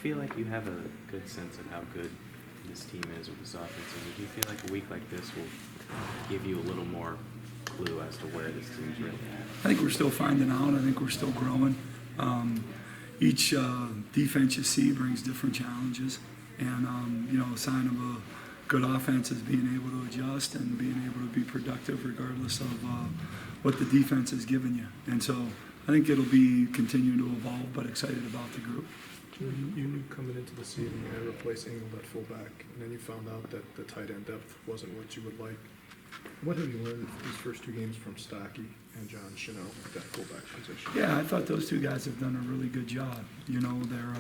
feel like you have a good sense of how good this team is with this offense? And do you feel like a week like this will give you a little more clue as to where this team's really at? I think we're still finding out. I think we're still growing. Each defense you see brings different challenges, and a sign of a good offense is being able to adjust and being able to be productive regardless of what the defense has given you. And so I think it'll be continuing to evolve, but excited about the group. You knew coming into the season you had to replace Engel at fullback, and then you found out that the tight end depth wasn't what you would like. What have you learned these first two games from Stockey and John Chanel at that fullback position? Yeah, I thought those two guys have done a really good job. They're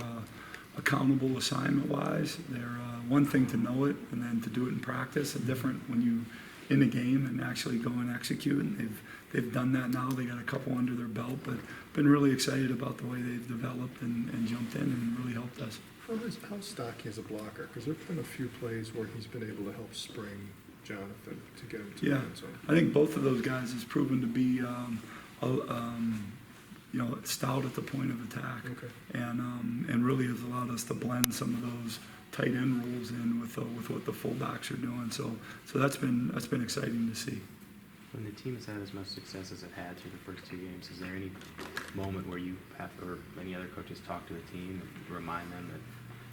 accountable assignment-wise. They're one thing to know it, and then to do it in practice, and different when you in the game and actually go and execute. And they've done that now. They got a couple under their belt, but been really excited about the way they've developed and jumped in and really helped us. How's Stockey as a blocker? Because there've been a few plays where he's been able to help spring Jonathan to get him to the end zone. I think both of those guys has proven to be stout at the point of attack, Okay. and really has allowed us to blend some of those tight end roles in with what the fullbacks are doing. So that's been exciting to see. When the team has had as much success as it had through the first two games, is there any moment where you have, or any other coaches, talk to the team and remind them that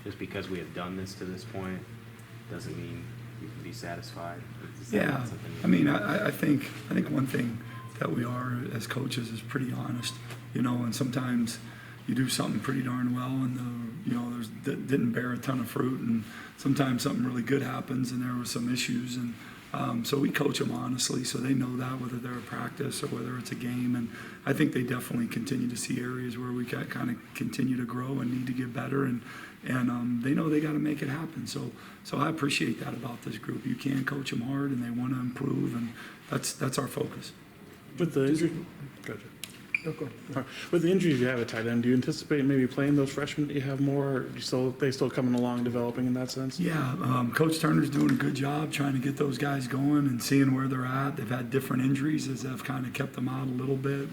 just because we have done this to this point doesn't mean you can be satisfied? Yeah, I mean, I think one thing that we are as coaches is pretty honest, and sometimes you do something pretty darn well and didn't bear a ton of fruit, and sometimes something really good happens and there were some issues, and so we coach them honestly so they know that, whether they're a practice or whether it's a game. And I think they definitely continue to see areas where we got kind of continue to grow and need to get better, and they know they got to make it happen. So I appreciate that about this group. You can coach them hard and they want to improve, and that's our focus. With the injury, Gotcha. No, go ahead. with the injuries you have at tight end, do you anticipate maybe playing those freshmen that you have more? Or they still coming along, developing in that sense? Yeah, Coach Turner's doing a good job trying to get those guys going and seeing where they're at. They've had different injuries as have kind of kept them out a little bit,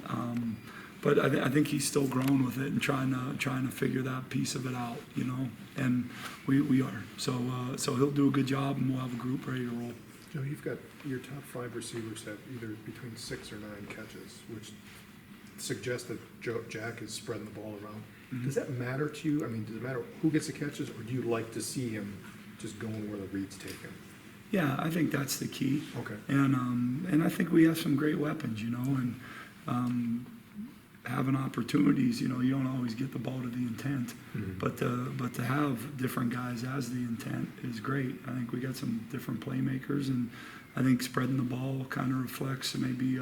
but I think he's still growing with it and trying to figure that piece of it out, And we are. So he'll do a good job, and we'll have a group ready to roll. Joe, you've got your top 5 receivers have either between 6 or 9 catches, which suggests that Jack is spreading the ball around. Mm-hmm. Does that matter to you? I mean, does it matter who gets the catches, or do you like to see him just going where the reads take him? Yeah, I think that's the key. Okay. And I think we have some great weapons, and having opportunities, you don't always get the ball to the intent, mm-hmm. but to have different guys as the intent is great. I think we got some different playmakers, and I think spreading the ball kind of reflects maybe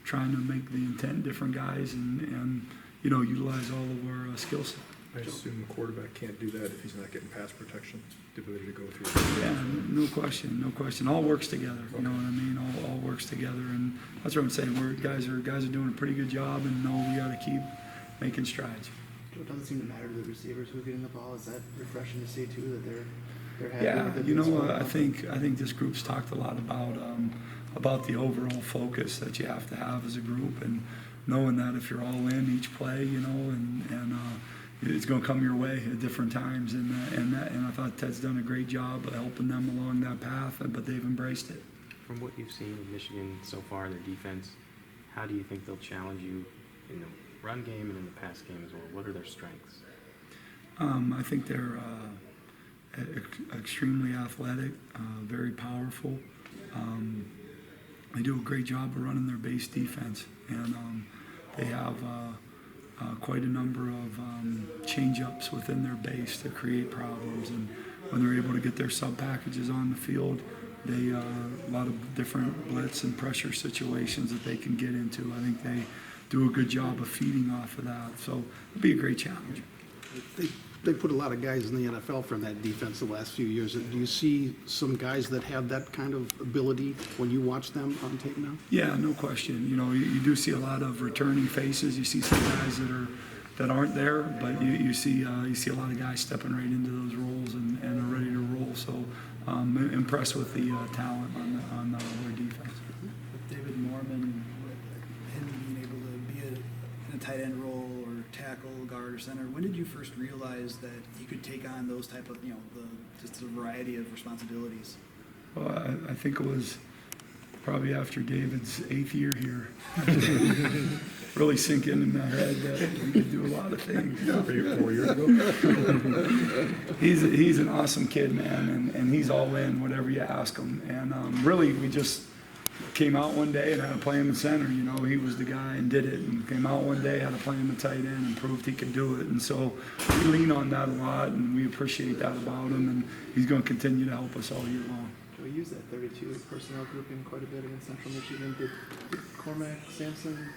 trying to make the intent different guys and utilize all of our skill set. I assume the quarterback can't do that if he's not getting pass protection, the ability to go through. Yeah, no question. All works together. You know what I mean? All works together, and that's what I'm saying. Guys are doing a pretty good job, and we got to keep making strides. It doesn't seem to matter to the receivers who's getting the ball. Is that refreshing to see too, that they're happy with it? I think this group's talked a lot about the overall focus that you have to have as a group, and knowing that if you're all in each play, and it's going to come your way at different times, and I thought Ted's done a great job of helping them along that path, but they've embraced it. From what you've seen in Michigan so far, their defense, how do you think they'll challenge you in the run game and in the pass game as well? What are their strengths? I think they're extremely athletic, very powerful. They do a great job of running their base defense, and they have quite a number of change-ups within their base to create problems. And when they're able to get their sub-packages on the field, they a lot of different blitz and pressure situations that they can get into. I think they do a good job of feeding off of that. So it'll be a great challenge. They put a lot of guys in the NFL from that defense the last few years. Do you see some guys that have that kind of ability when you watch them on tape now? Yeah, no question. You do see a lot of returning faces. You see some guys that aren't there, but you see a lot of guys stepping right into those roles and are ready to roll. So I'm impressed with the talent on their defense. With David Mormon, him being able to be in a tight end role or tackle, guard, under center. When did you first realize that you could take on those type of, just a variety of responsibilities? Well, I think it was probably after David's 8th year here. Really sink in my head that we could do a lot of things. 4 years ago. He's an awesome kid, man, and he's all in, whatever you ask him. And really, we just came out one day and had to play him in center. He was the guy and did it. And came out one day, had to play him at tight end, and proved he could do it. And so we lean on that a lot, and we appreciate that about him. And he's going to continue to help us all year long. We use that 32 personnel grouping quite a bit against Central Michigan. Did Cormac Sampson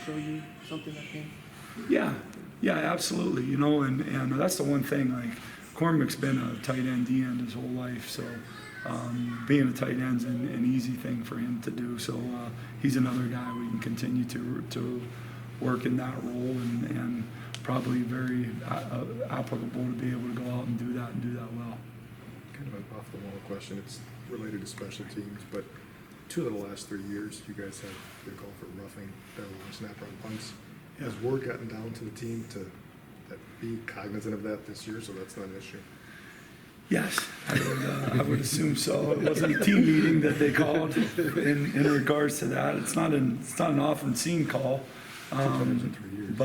show you something that came? Yeah, absolutely. And that's the one thing. Like Cormac's been a tight end, D end his whole life, so being a tight end's an easy thing for him to do. So he's another guy we can continue to work in that role, and probably very applicable to be able to go out and do that well. Kind of an off-the-wall question. It's related to special teams, but 2 of the last 3 years, you guys have been called for roughing their long snapper on punts. Has word gotten down to the team to be cognizant of that this year, so that's not an issue? Yes, I would assume so. It wasn't a team meeting that they called in regards to that. It's not an often seen call, 2 times in 3 years.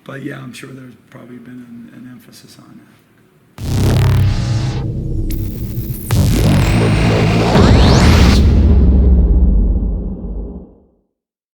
but yeah, I'm sure there's probably been an emphasis on that.